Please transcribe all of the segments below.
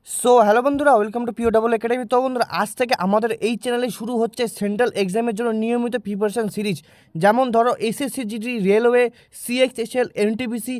So hello বন্ধুরা, welcome to PO double academy. তো বন্ধুরা, আজ থেকে আমাদের এই চ্যানেলে শুরু হচ্ছে সেন্ট্রাল এক্সামের জন্য নিয়মিত প্রিপারেশন সিরিজ। যেমন ধরো SSC GD, railway, CHSL, NTPC,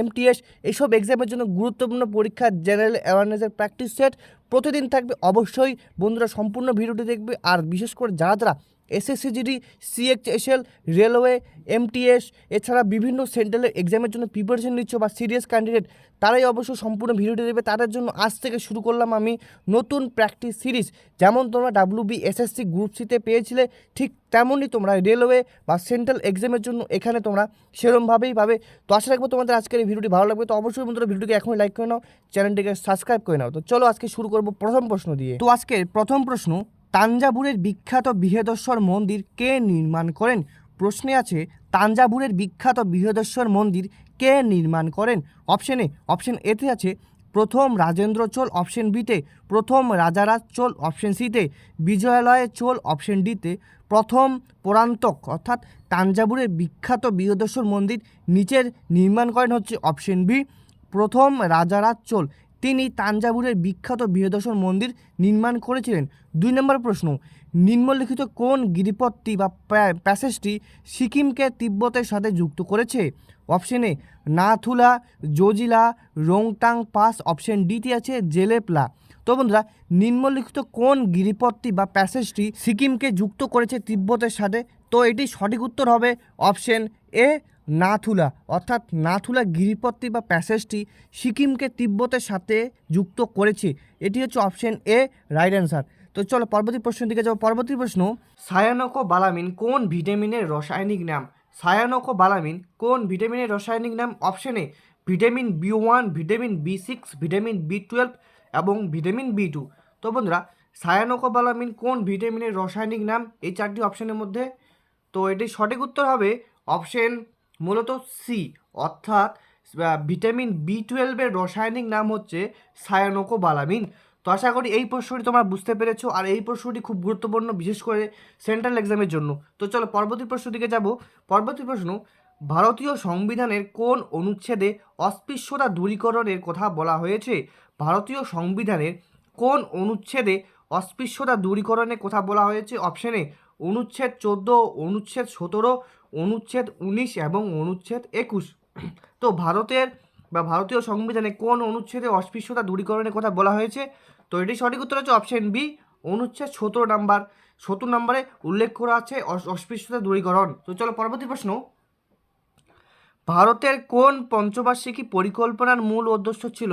MTS, এইসব এক্সামের জন্য গুরুত্বপূর্ণ পরীক্ষা জেনারেল অ্যাওয়ারনেসের প্র্যাকটিস সেট প্রতিদিন থাকবে। অবশ্যই বন্ধুরা সম্পূর্ণ ভিডিওটি দেখবে। আর বিশেষ করে যারা যারা SSC GD, CHSL, railway, MTS এছাড়া বিভিন্ন সেন্ট্রালের এক্সামের জন্য প্রিপারেশন নিচ্ছ বা সিরিয়াস ক্যান্ডিডেট, তারাই অবশ্যই সম্পূর্ণ ভিডিওটি দেবে। তাদের জন্য আজ থেকে শুরু করলাম আমি নতুন প্র্যাকটিস সিরিজ। যেমন তোমরা ডাব্লিউবি এসএসসি গ্রুপ সিতে পেয়েছিলে, ঠিক তেমনই তোমরা রেলওয়ে বা সেন্ট্রাল এক্সামের জন্য এখানে তোমরা সেরমভাবেই পাবে। তো আশা রাখবো তোমাদের আজকের এই ভিডিওটি ভালো লাগবে। তো অবশ্যই বন্ধুরা ভিডিওটিকে এখনই লাইক করে নাও, চ্যানেলটিকে সাবস্ক্রাইব করে নাও। তো চলো আজকে শুরু করবো প্রথম প্রশ্ন দিয়ে। তো আজকে প্রথম প্রশ্ন, তাঞ্জাভুরের বিখ্যাত বৃহদেশ্বর মন্দির কে নির্মাণ করেন? প্রশ্নে আছে তাঞ্জাভুরের বিখ্যাত বৃহদেশ্বর মন্দির কে নির্মাণ করেন। অপশন এতে আছে প্রথম রাজেন্দ্র চোল, অপশন বিতে প্রথম রাজারাজ চোল, অপশন সিতে বিজয়ালয় চোল, অপশন ডিতে প্রথম পরান্তক। অর্থাৎ তাঞ্জাভুরের বিখ্যাত বৃহদেশ্বর মন্দির নিচের নির্মাণ করেন হচ্ছে অপশন বি, প্রথম রাজারাজ চোল। তিনি তাঞ্জাভুরের বিখ্যাত বৃহদেশ্বর মন্দির নির্মাণ করেছিলেন। 2 নম্বর প্রশ্ন, নিম্নলিখিত কোন গিরিপথটি বা প্যাসেজটি সিকিমকে তিব্বতের সাথে যুক্ত করেছে? Option A Nathula, Zojila, Rohtang pass, option ডিতে আছে জেলেপলা। তো বন্ধুরা, নিম্নলিখিত কোন গিরিপথটি বা প্যাসেজটি সিকিমকে যুক্ত করেছে তিব্বতের সাথে? তো এটি সঠিক উত্তর হবে অপশন এ নাথুলা। অর্থাৎ নাথুলা গিরিপথটি বা প্যাসেজটি সিকিমকে তিব্বতের সাথে যুক্ত করেছে। এটি হচ্ছে অপশন এ রাইট অ্যান্সার। তো চলো পরবর্তী প্রশ্ন দিকে যাবো। পরবর্তী প্রশ্ন, সায়ানোকোবালামিন কোন ভিটামিনের রাসায়নিক নাম? সায়ানোকোবালামিন কোন ভিটামিনের রাসায়নিক নাম? Option A vitamin B one, vitamin বি6, vitamin বি12 এবং ভিটামিন বি2। তো বন্ধুরা, সায়ানোকোবালামিন কোন ভিটামিনের রাসায়নিক নাম এই চারটি অপশনের মধ্যে? তো এটি সঠিক উত্তর হবে অপশন মূলত সি, অর্থাৎ ভিটামিন বি12-এর রাসায়নিক নাম হচ্ছে সায়ানোকোবালামিন। তো আশা করি এই প্রশ্নটি তোমরা বুঝতে পেরেছো, আর এই প্রশ্নটি খুব গুরুত্বপূর্ণ বিশেষ করে সেন্ট্রাল এক্সামের জন্য। তো চলো পরবর্তী প্রশ্ন দিকে যাব। পরবর্তী প্রশ্ন, ভারতীয় সংবিধানের কোন অনুচ্ছেদে অস্পৃশ্যতা দূরীকরণের কথা বলা হয়েছে? ভারতীয় সংবিধানের কোন অনুচ্ছেদে অস্পৃশ্যতা দূরীকরণের কথা বলা হয়েছে? অপশনে অনুচ্ছেদ 14, অনুচ্ছেদ 17, অনুচ্ছেদ 19 এবং অনুচ্ছেদ 21। তো ভারতীয় সংবিধানে কোন অনুচ্ছেদে অস্পৃশ্যতা দূরীকরণের কথা বলা হয়েছে? তো এটি সঠিক উত্তর হচ্ছে অপশন বি, অনুচ্ছেদ 17 নম্বরে উল্লেখ করা আছে অস্পৃশ্যতা দূরীকরণ। তো চলো পরবর্তী প্রশ্ন, ভারতের কোন পঞ্চবার্ষিকী পরিকল্পনার মূল উদ্দেশ্য ছিল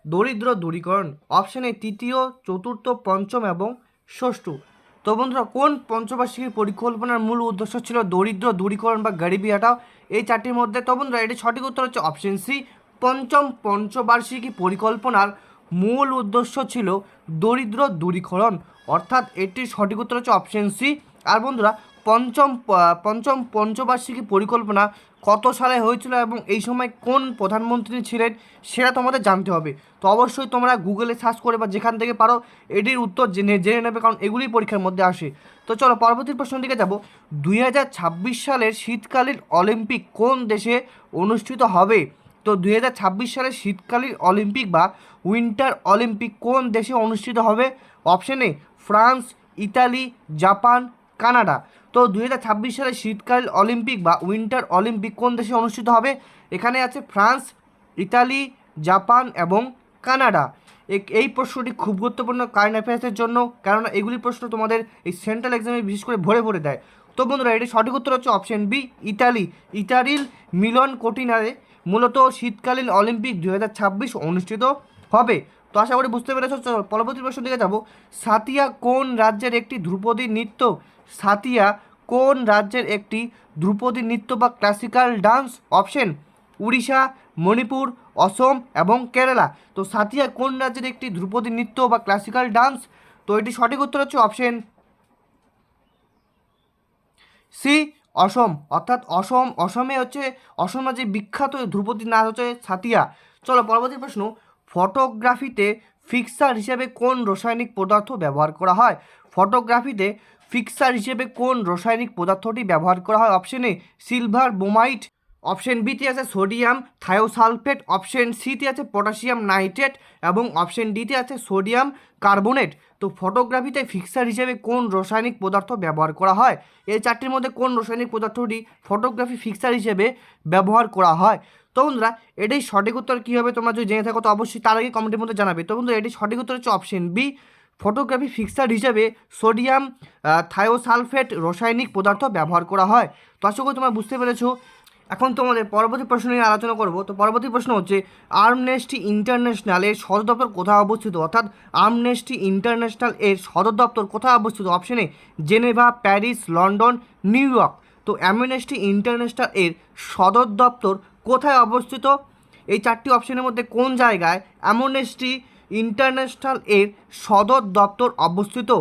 দরিদ্র দূরীকরণ? অপশনে তৃতীয়, চতুর্থ, পঞ্চম এবং ষষ্ঠ। তো বন্ধুরা, কোন পঞ্চবার্ষিকী পরিকল্পনার মূল উদ্দেশ্য ছিল দরিদ্র দূরীকরণ বা গরিবি হটাও এই চারটির মধ্যে? তো বন্ধুরা, এটি সঠিক উত্তর হচ্ছে অপশন সি, পঞ্চম পঞ্চবার্ষিকী পরিকল্পনার মূল উদ্দেশ্য ছিল দরিদ্র দূরীকরণ। অর্থাৎ এটির সঠিক উত্তর হচ্ছে অপশন সি। আর বন্ধুরা, পঞ্চম পঞ্চবার্ষিকী পরিকল্পনা কত সালে হয়েছিল এবং এই সময় কোন প্রধানমন্ত্রী ছিলেন সেটা তোমাদের জানতে হবে। তো অবশ্যই তোমরা গুগলে সার্চ করে বা যেখান থেকে পারো এটির উত্তর জেনে নেবে, কারণ এগুলি পরীক্ষার মধ্যে আসে। তো চলো পরবর্তী প্রশ্নের দিকে যাব। 2026 সালের শীতকালীন অলিম্পিক কোন দেশে অনুষ্ঠিত হবে? তো 2026 সালের শীতকালীন অলিম্পিক বা উইন্টার অলিম্পিক কোন দেশে অনুষ্ঠিত হবে? Option A France, Italy, Japan, Canada. তো 2026 সালে শীতকালীন অলিম্পিক বা উইন্টার অলিম্পিক কোন দেশে অনুষ্ঠিত হবে? এখানে আছে ফ্রান্স, ইতালি, জাপান এবং কানাডা। এই প্রশ্নটি খুব গুরুত্বপূর্ণ কারেন্ট অ্যাফেয়ার্সের জন্য, কারণ এগুলি প্রশ্ন তোমাদের এই সেন্ট্রাল এক্সামে বিশেষ করে ভরে ভরে দেয়। তো বন্ধুরা, এটি সঠিক উত্তর হচ্ছে অপশন বি, ইতালি। ইতালির মিলন কোটিনারে মূলত শীতকালীন অলিম্পিক 2026 অনুষ্ঠিত হবে। তো আশা করি বুঝতে পেরেছো। পরবর্তী প্রশ্ন দিকে যাব। সাতিয়া কোন রাজ্যের একটি ধ্রুপদী নৃত্য? সাতিয়া কোন রাজ্যের একটি ধ্রুপদী নৃত্য বা classical dance? Option Orissa, Manipur, Assam এবং কেরালা। তো সাতিয়া কোন রাজ্যের একটি ধ্রুপদী নৃত্য বা ক্লাসিক্যাল ডান্স? তো এটি সঠিক উত্তর হচ্ছে অপশন সি, অসম। অর্থাৎ অসমে হচ্ছে অসম রাজ্যের বিখ্যাত ধ্রুপদী নাচ হচ্ছে সাতিয়া। চলো পরবর্তী প্রশ্ন, ফটোগ্রাফিতে ফিক্সার হিসেবে কোন রাসায়নিক পদার্থ ব্যবহার করা হয়? ফটোগ্রাফিতে ফিক্সার হিসেবে কোন রাসায়নিক পদার্থটি ব্যবহার করা হয়? অপশন এ সিলভার বোমাইট, অপশন বিতে আছে সোডিয়াম থায়োসালফেট, অপশন সিতে আছে পটাশিয়াম নাইট্রেট এবং অপশন ডিতে আছে সোডিয়াম কার্বনেট। তো ফটোগ্রাফিতে ফিক্সার হিসেবে কোন রাসায়নিক পদার্থ ব্যবহার করা হয়? এই চারটির মধ্যে কোন রাসায়নিক পদার্থটি ফটোগ্রাফি ফিক্সার হিসেবে ব্যবহার করা হয়? তো বন্ধুরা এটাই সঠিক উত্তর কী হবে তোমরা যদি জেনে থাকো তো অবশ্যই তার আগে কমেন্টের মধ্যে জানাবে। তো বন্ধুরা এটি সঠিক উত্তর হচ্ছে অপশন বি, ফটোগ্রাফি ফিক্সার হিসেবে সোডিয়াম থায়োসালফেট রাসায়নিক পদার্থ ব্যবহার করা হয়। তো আশা করি তোমরা বুঝতে পেরেছো। এখন তোমাদের পরবর্তী প্রশ্ন নিয়ে আলোচনা করব। তো পরবর্তী প্রশ্ন হচ্ছে আমনেস্টি ইন্টারন্যাশনাল এর সদর দপ্তর কোথায় অবস্থিত? অর্থাৎ আমনেস্টি ইন্টারন্যাশনাল এর সদর দপ্তর কোথায় অবস্থিত? অপশনে Geneva, Paris, London, new York. তো অ্যামনেস্টি ইন্টারন্যাশনাল এর সদর দপ্তর কোথায় অবস্থিত? এই চারটি অপশনের মধ্যে কোন জায়গায় অ্যামনেস্টি ইন্টারন্যাশনাল এর সদর দপ্তর অবস্থিত?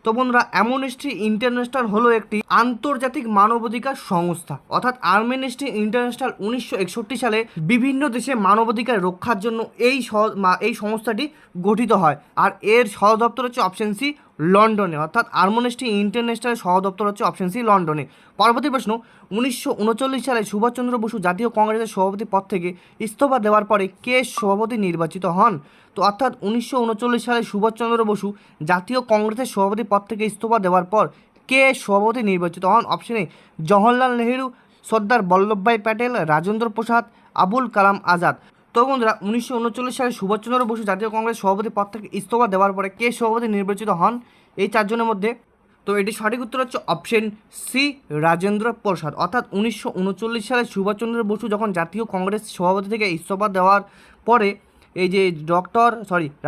তো বন্ধুরা অ্যামনেস্টি ইন্টারন্যাশনাল হলো একটি আন্তর্জাতিক মানবাধিকার সংস্থা। অর্থাৎ আমনেস্টি ইন্টারন্যাশনাল 1961 সালে বিভিন্ন দেশে মানবাধিকার রক্ষার জন্য এই সংস্থাটি গঠিত হয়। আর এর সদর দপ্তর হচ্ছে অপশন সি লন্ডনে। অর্থাৎ আমনেস্টি ইন্টারন্যাশনালের সদর দপ্তর হচ্ছে অপশন সি লন্ডনে। পরবর্তী প্রশ্ন, 1939 সালে সুভাষচন্দ্র বসু জাতীয় কংগ্রেসের সভাপতি পদ থেকে ইস্তফা দেওয়ার পরে কে সভাপতি নির্বাচিত হন? তো অর্থাৎ 1939 সালে সুভাষচন্দ্র বসু জাতীয় কংগ্রেসের সভাপতি পদ থেকে ইস্তফা দেওয়ার পর কে সভাপতি নির্বাচিত হন? অপশনে জওহরলাল নেহেরু, সর্দার বল্লভভাই প্যাটেল, রাজেন্দ্র প্রসাদ, আবুল কালাম আজাদ। তো বন্ধুরা 1939 সালে সুভাষচন্দ্র বসু জাতীয় কংগ্রেস সভাপতি পদ থেকে ইস্তফা দেওয়ার পরে কে সভাপতি নির্বাচিত হন এই চারজনের মধ্যে? তো এটি সঠিক উত্তর হচ্ছে অপশন সি রাজেন্দ্র প্রসাদ। অর্থাৎ 1939 সালে সুভাষচন্দ্র বসু যখন জাতীয় কংগ্রেস সভাপতি থেকে ইস্তফা দেওয়ার পরে এই যে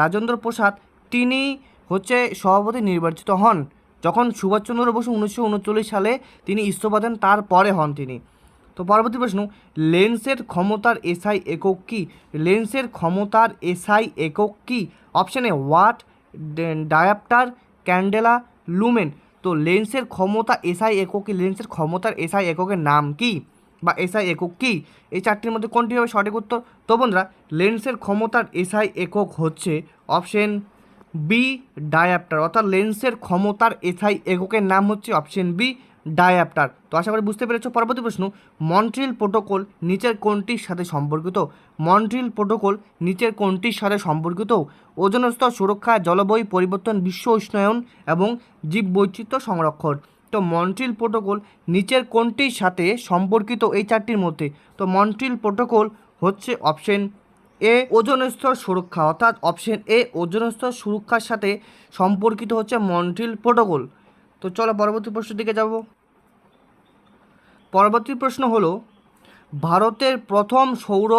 রাজেন্দ্র প্রসাদ তিনি হচ্ছে সভাপতি নির্বাচিত হন। যখন সুভাষচন্দ্র বসু 1939 সালে তিনি ইস্তফা দেন তারপরে হন তিনি। তো পরবর্তী প্রশ্ন, লেন্সের ক্ষমতার এসআই একক কী? লেন্সের ক্ষমতার এসআই একক কী? অপশানে ওয়াট, ডায়াপ্টার, ক্যান্ডেলা, লুমেন। তো লেন্সের ক্ষমতা এসআই একক কী? লেন্সের ক্ষমতার এসআই এককের নাম কী বা এসআই একক কী? এই চারটির মধ্যে কোনটি হবে সঠিক উত্তর? তো বন্ধুরা লেন্সের ক্ষমতার এসআই একক হচ্ছে অপশন বি ডায়াপ্টার। অর্থাৎ লেন্সের ক্ষমতার এসআই এককের নাম হচ্ছে অপশন বি ডায়াপ্টার। তো আশা করি বুঝতে পেরেছো। পরবর্তী প্রশ্ন, মন্ট্রিল প্রোটোকল নিচের কোনটির সাথে সম্পর্কিত? মন্ট্রিল প্রোটোকল নিচের কোনটির সাথে সম্পর্কিত? ওজোন স্তর সুরক্ষা, জলবায়ু পরিবর্তন, বিশ্ব উষ্ণায়ন এবং জীববৈচিত্র্য সংরক্ষণ। তো মন্ট্রিল প্রোটোকল নিচের কোনটির সাথে সম্পর্কিত এই চারটির মধ্যে? তো মন্ট্রিল প্রোটোকল হচ্ছে অপশন এ ওজোন স্তর সুরক্ষা। অর্থাৎ অপশন এ ওজোন স্তর সুরক্ষার সাথে সম্পর্কিত হচ্ছে মন্ট্রিল প্রোটোকল। তো চলো পরবর্তী প্রশ্নের দিকে যাব। পরবর্তী প্রশ্ন হলো ভারতের প্রথম সৌর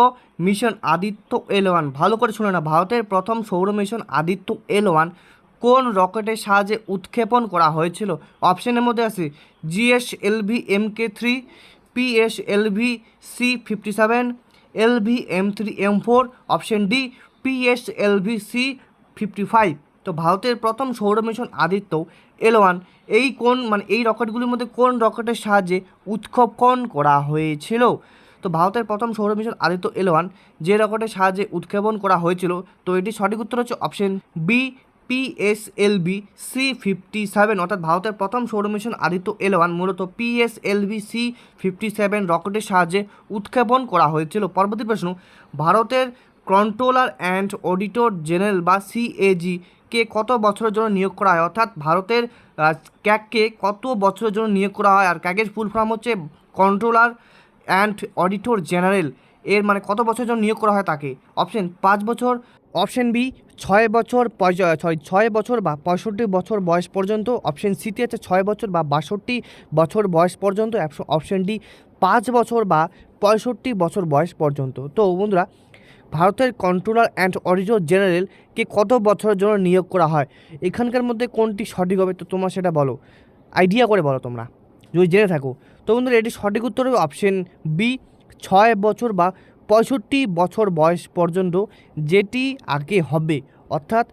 মিশন আদিত্য L1, ভালো করে শুনে না, ভারতের প্রথম সৌর মিশন আদিত্য L1 কোন রকেটের সাহায্যে উৎক্ষেপণ করা হয়েছিল? অপশনের মধ্যে আছে GSLV Mk3, PSLV C57, LV M3 M4, option D PSLV C55। তো ভারতের প্রথম সৌর মিশন আদিত্য L1 এই রকেটগুলির মধ্যে কোন রকেটের সাহায্যে উৎক্ষেপণ করা হয়েছিল? তো ভারতের প্রথম সৌর মিশন আদিত্য L1 যে রকেটের সাহায্যে উৎক্ষেপণ করা হয়েছিল, তো এটি সঠিক উত্তর হচ্ছে অপশন বি PSLV C57। অর্থাৎ ভারতের প্রথম সৌর মিশন আদিত্য L1 মূলত PSLV C57 রকেটের সাহায্যে উৎক্ষেপণ করা হয়েছিল। পরবর্তী প্রশ্ন, ভারতের কন্ট্রোলার অ্যান্ড অডিটর জেনারেল বা CAG কে কত বছরের জন্য নিয়োগ করা হয়? অর্থাৎ ভারতের ক্যাগকে কত বছরের জন্য নিয়োগ করা হয়? আর ক্যাগের ফুল ফর্ম হচ্ছে কন্ট্রোলার অ্যান্ড অডিটর জেনারেল। এর মানে কত বছরের জন্য নিয়োগ করা হয় তাকে? অপশন 5 বছর, অপশন বি 6 বছর 6 বছর বা 65 বছর বয়স পর্যন্ত, অপশন সিতে আছে 6 বছর বা 62 বছর বয়স পর্যন্ত, অপশন ডি 5 বছর বা 65 বছর বয়স পর্যন্ত। তো বন্ধুরা ভারতের কন্ট্রোলার অ্যান্ড অডিটর জেনারেলকে কত বছরের জন্য নিয়োগ করা হয়? এখানকার মধ্যে কোনটি সঠিক হবে? তো তোমরা সেটা বলো, আইডিয়া করে বলো তোমরা যদি জেনে থাকো। তো বন্ধুরা এটি সঠিক উত্তর হবে অপশন বি 6 বছর বা 65 বছর বয়স পর্যন্ত, যেটি আগে হবে। অর্থাৎ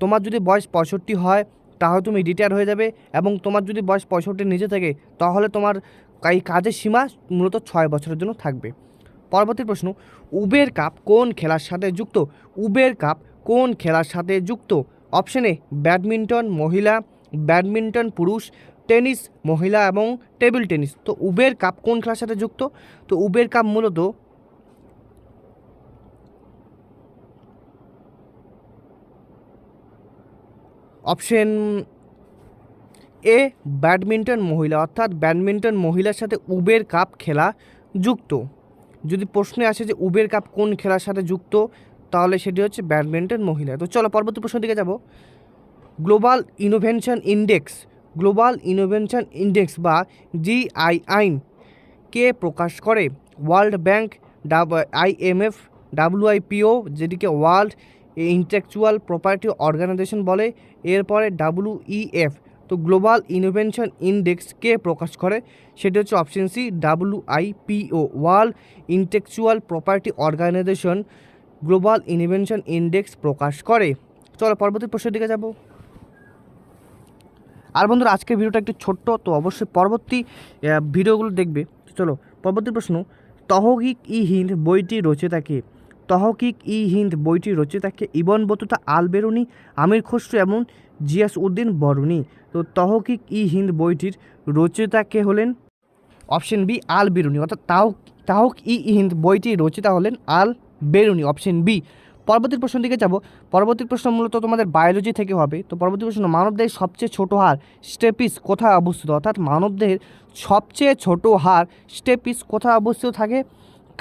তোমার যদি বয়স 65 হয় তাহলে তুমি রিটায়ার হয়ে যাবে, এবং তোমার যদি বয়স 65 নিচে থাকে তাহলে তোমার এই কাজের সীমা মূলত 6 বছরের জন্য থাকবে। পরবর্তী প্রশ্ন, উবের কাপ কোন খেলার সাথে যুক্ত? উবের কাপ কোন খেলার সাথে যুক্ত? অপশন এ ব্যাডমিন্টন মহিলা, ব্যাডমিন্টন পুরুষ, টেনিস মহিলা এবং টেবিল টেনিস। তো উবের কাপ কোন খেলার সাথে যুক্ত? তো উবের কাপ মূলত অপশন এ ব্যাডমিন্টন মহিলা, অর্থাৎ ব্যাডমিন্টন মহিলার সাথে উবের কাপ খেলা যুক্ত। যদি প্রশ্নে আসে যে উবের কাপ কোন খেলার সাথে যুক্ত, তাহলে সেটি হচ্ছে ব্যাডমিন্টন মহিলা। তো চলো পরবর্তী প্রশ্ন দিকে যাব। গ্লোবাল ইনোভেশন ইন্ডেক্স বা GII কে প্রকাশ করে? ওয়ার্ল্ড ব্যাংক, IMF, WIPO যেটিকে ওয়ার্ল্ড ইন্টেলেকচুয়াল প্রপার্টি অর্গানাইজেশন বলে, এরপরে WEF। তো গ্লোবাল ইনোভেশন ইন্ডেক্স কে প্রকাশ করে? সেটি হচ্ছে option C WIPO, world intellectual property organisation global innovation index প্রকাশ করে। চলো পরবর্তী প্রশ্নের দিকে যাব। আর বন্ধুরা আজকের ভিডিওটা একটু ছোট্ট, তো অবশ্যই পরবর্তী ভিডিওগুলো দেখবে। চলো পরবর্তী প্রশ্ন, তহকিক-ই-হিন্দ বইটি রচয়িতাকে? তহকিক-ই-হিন্দ বইটি রচয়িতাকে ইবন বতুতা, আল বেরুনি, আমির খসরু এবং জিয়াস-উদ্দিন বরুনি। তো তহকিক-ই-হিন্দ বইটির রচয়িতা কে হলেন? অপশন বি আল বেরুনি, অর্থাৎ তহকিক-ই-হিন্দ বইটির রচয়িতা হলেন আল বেরুনি, অপশন বি। পরবর্তী প্রশ্ন দিকে যাব। পরবর্তী প্রশ্ন মূলত তোমাদের বায়োলজি থেকে হবে। তো পরবর্তী প্রশ্ন, মানবদেহের সবচেয়ে ছোট হাড় স্টেপিস কোথায় অবস্থিত? অর্থাৎ মানবদেহের সবচেয়ে ছোট হাড় স্টেপিস কোথায় অবস্থিত থাকে?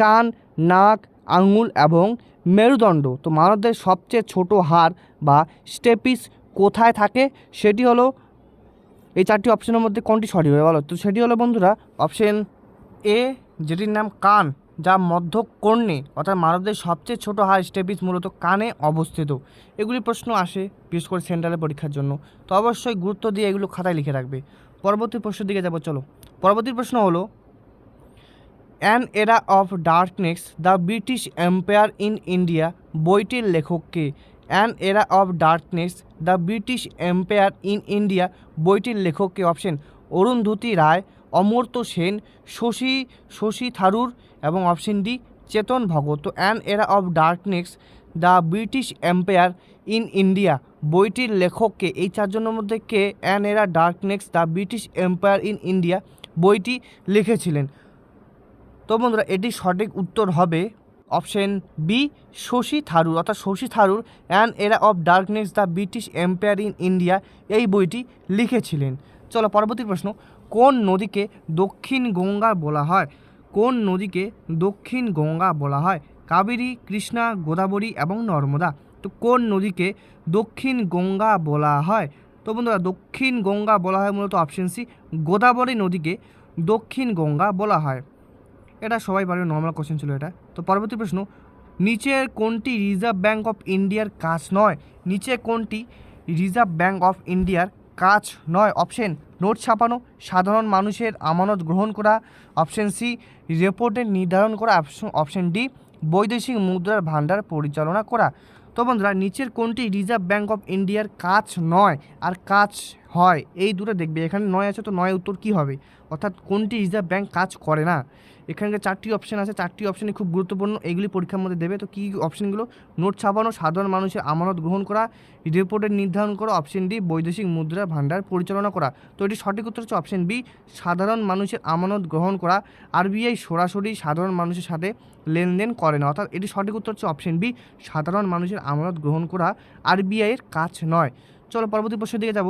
কান, নাক, আঙুল এবং মেরুদণ্ড। তো মানবদেহের সবচেয়ে ছোট হাড় বা স্টেপিস কোথায় থাকে? সেটি হলো, এই চারটি অপশনের মধ্যে কোনটি সঠিক হবে বলো? তো সেটি হলো বন্ধুরা অপশন এ, যেটির নাম কান, যা মধ্যকর্ণে, অর্থাৎ মানবদের সবচেয়ে ছোট হাড় স্টেপিস মূলত কানে অবস্থিত। এগুলি প্রশ্ন আসে বিশেষ করে সেন্ট্রালের পরীক্ষার জন্য, তো অবশ্যই গুরুত্ব দিয়ে এগুলো খাতায় লিখে রাখবে। পরবর্তী প্রশ্নের দিকে যাব। চলো পরবর্তী প্রশ্ন হলো, an era of darkness the British empire in India বইটির লেখককে? An era of darkness the British empire in India বইটির লেখককে? অপশন অরুন্ধতী রায়, অমর্ত্য সেন, শশী থারুর এবং অপশন ডি চেতন ভগত। তো an era of darkness the British empire in India বইটির লেখককে? এই চারজনের মধ্যে কে an era darkness the British empire in India বইটি লিখেছিলেন? তো বন্ধুরা এটি সঠিক উত্তর হবে অপশন বি শশী থারুর, অর্থাৎ Shashi Tharoor an era of darkness the British empire in India এই বইটি লিখেছিলেন। চলো পরবর্তী প্রশ্ন, কোন নদীকে দক্ষিণ গঙ্গা বলা হয়? কোন নদীকে দক্ষিণ গঙ্গা বলা হয়? কাবেরী, কৃষ্ণা, গোদাবরী এবং নর্মদা। তো কোন নদীকে দক্ষিণ গঙ্গা বলা হয়? তো বন্ধুরা দক্ষিণ গঙ্গা বলা হয় মূলত অপশন সি গোদাবরী নদীকে দক্ষিণ গঙ্গা বলা হয়। এটা সবাই পারে, নর্মাল কোশ্চেন ছিল এটা। তো পরবর্তী প্রশ্ন, নিচের কোনটি রিজার্ভ ব্যাঙ্ক অফ ইন্ডিয়ার কাজ নয়? নিচে কোনটি রিজার্ভ ব্যাঙ্ক অফ ইন্ডিয়ার কাজ নয়? অপশন নোট ছাপানো, সাধারণ মানুষের আমানত গ্রহণ করা, অপশন সি রেপোর্টের নির্ধারণ করা, অপশন ডি বৈদেশিক মুদ্রার ভাণ্ডার পরিচালনা করা। তো বন্ধুরা নিচের কোনটি রিজার্ভ ব্যাঙ্ক অফ ইন্ডিয়ার কাজ নয় আর কাজ হয়, এই দুটো দেখবে। এখানে নয় আছে, তো নয় উত্তর কী হবে? অর্থাৎ কোনটি রিজার্ভ ব্যাঙ্ক কাজ করে না? এখানকার চারটি অপশন আছে, চারটি অপশানই খুব গুরুত্বপূর্ণ, এইগুলি পরীক্ষার মধ্যে দেবে। তো কী অপশানগুলো? নোট ছাপানো, সাধারণ মানুষের আমানত গ্রহণ করা, রিপোর্টের নির্ধারণ করা, অপশন ডি বৈদেশিক মুদ্রা ভাণ্ডার পরিচালনা করা। তো এটি সঠিক উত্তর হচ্ছে অপশন বি সাধারণ মানুষের আমানত গ্রহণ করা। আরবিআই সরাসরি সাধারণ মানুষের সাথে লেনদেন করে না, অর্থাৎ এটি সঠিক উত্তর হচ্ছে অপশন বি সাধারণ মানুষের আমানত গ্রহণ করা আরবিআইয়ের কাজ নয়। চলো পরবর্তী প্রশ্নের দিকে যাব।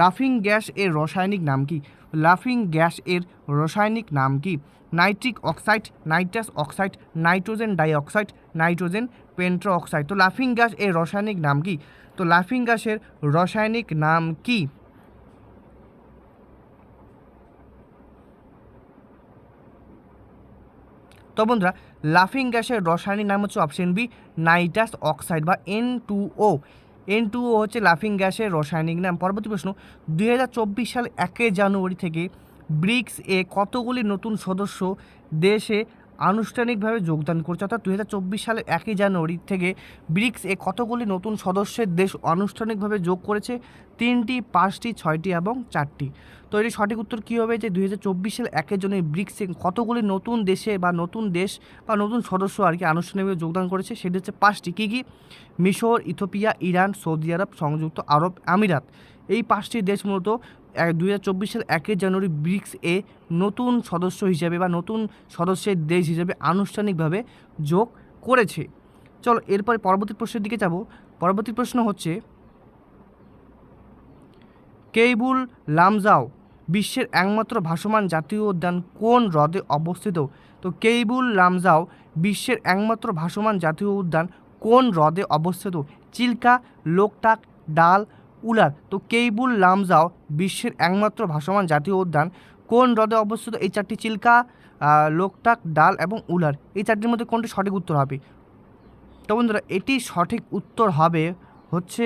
লাফিং গ্যাস এর রাসায়নিক নাম কি? লাফিং গ্যাস এর রাসায়নিক নাম কি? Nitric oxide, nitrous oxide, nitrogen dioxide, nitrogen pentoxide. তো লাফিং গ্যাস এর রাসায়নিক নাম কি? তো লাফিং গ্যাসের রাসায়নিক নাম কি? তো বন্ধুরা লাফিং গ্যাসের রাসায়নিক নাম হচ্ছে অপশন বি নাইট্রাস অক্সাইড বা N2O। N2O হচ্ছে লাফিং গ্যাসের রাসায়নিক নাম। পরবর্তী প্রশ্ন, 2024 সাল 1 জানুয়ারি থেকে ব্রিক্স এ কতগুলি নতুন সদস্য দেশে আনুষ্ঠানিকভাবে যোগদান করছে? অর্থাৎ 2024 সালের 1 জানুয়ারি থেকে ব্রিক্স এ কতগুলি নতুন সদস্যের দেশ আনুষ্ঠানিকভাবে যোগ করেছে? 3টি, 5টি, 6টি এবং 4টি। তো এটি সঠিক উত্তর কী হবে? যে 2024 সালে 1 জনে ব্রিক্সে কতগুলি নতুন দেশে বা নতুন দেশ বা নতুন সদস্য আর কি আনুষ্ঠানিকভাবে যোগদান করেছে, সেটি হচ্ছে 5টি। কী কী? মিশর, ইথিওপিয়া, ইরান, সৌদি আরব, সংযুক্ত আরব আমিরাত। এই 5টি দেশ মূলত 2024 সাল 1 জানুয়ারি ব্রিক্স এ নতুন সদস্য হিসেবে বা নতুন সদস্যের দেশ হিসেবে আনুষ্ঠানিকভাবে যোগ করেছে। চলো এরপরে পরবর্তী প্রশ্নের দিকে যাব। পরবর্তী প্রশ্ন হচ্ছে কেইবুল লামজাও বিশ্বের একমাত্র ভাসমান জাতীয় উদ্যান কোন হ্রদে অবস্থিত? তো কেইবুল লামজাও বিশ্বের একমাত্র ভাসমান জাতীয় উদ্যান কোন হ্রদে অবস্থিত? চিল্কা, লোকটাক, ডাল, উলার। তো কেইবুল লামজাও বিশ্বের একমাত্র ভাসমান জাতীয় উদ্যান কোন হ্রদে অবস্থিত? এই চারটি চিল্কা, লোকটাক, ডাল এবং উলার, এই চারটির মধ্যে কোনটি সঠিক উত্তর হবে? তো বন্ধুরা এটি সঠিক উত্তর হবে হচ্ছে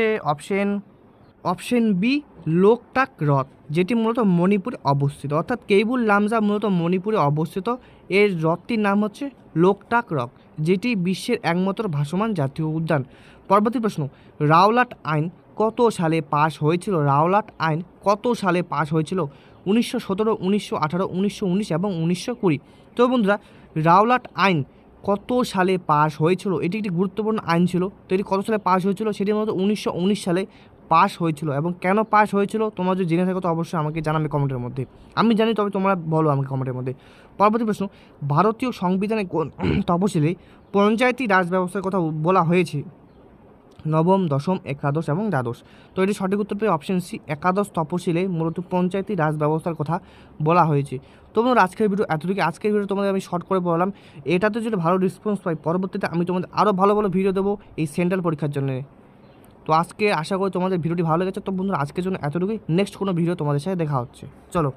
অপশন বি, লোকটাক হ্রদ, যেটি মূলত মণিপুরে অবস্থিত। অর্থাৎ কেইবুল লামজাও মূলত মণিপুরে অবস্থিত। এর হ্রদটির নাম হচ্ছে লোকটাক হ্রদ, যেটি বিশ্বের একমাত্র ভাসমান জাতীয় উদ্যান। পরবর্তী প্রশ্ন, রাওলাট আইন কত সালে পাশ হয়েছিল? রাওলাট আইন কত সালে পাশ হয়েছিল? 1917, 1918, 1919 এবং 1920। তো বন্ধুরা রাওলাট আইন কত সালে পাশ হয়েছিল? এটি একটি গুরুত্বপূর্ণ আইন ছিল। তো এটি কত সালে পাশ হয়েছিল? সেটি মূলত 1919 সালে পাশ হয়েছিল। এবং কেন পাশ হয়েছিল তোমরা যদি জেনে থাকো তো অবশ্যই আমাকে জানাবে কমেন্টের মধ্যে। আমি জানি, তবে তোমরা বলো আমাকে কমেন্টের মধ্যে। পরবর্তী প্রশ্ন, ভারতীয় সংবিধানে কোন তফসিলে পঞ্চায়েতি রাজ ব্যবস্থার কথা বলা হয়েছে? নবম, দশম, একাদশ এবং দ্বাদশ। তো এটি সঠিক উত্তর পেয়ে অপশন সি, একাদশ তফসিলে মূলত পঞ্চায়েতি রাজ ব্যবস্থার কথা বলা হয়েছে। তোমরা আজকের ভিডিও এতটুকু। আজকের ভিডিও তোমাদের আমি শর্ট করে বললাম। এটাতে যদি ভালো রেসপন্স পাই পরবর্তীতে আমি তোমাদের আরও ভালো ভালো ভিডিও দেবো এই সেন্ট্রাল পরীক্ষার জন্য। তো আজকে আশা করি তোমাদের ভিডিওটি ভালো লেগেছে। তো বন্ধুরা আজকের জন্য এতটুকুই। নেক্সট কোনো ভিডিও তোমাদের সাথে দেখা হচ্ছে। চলো।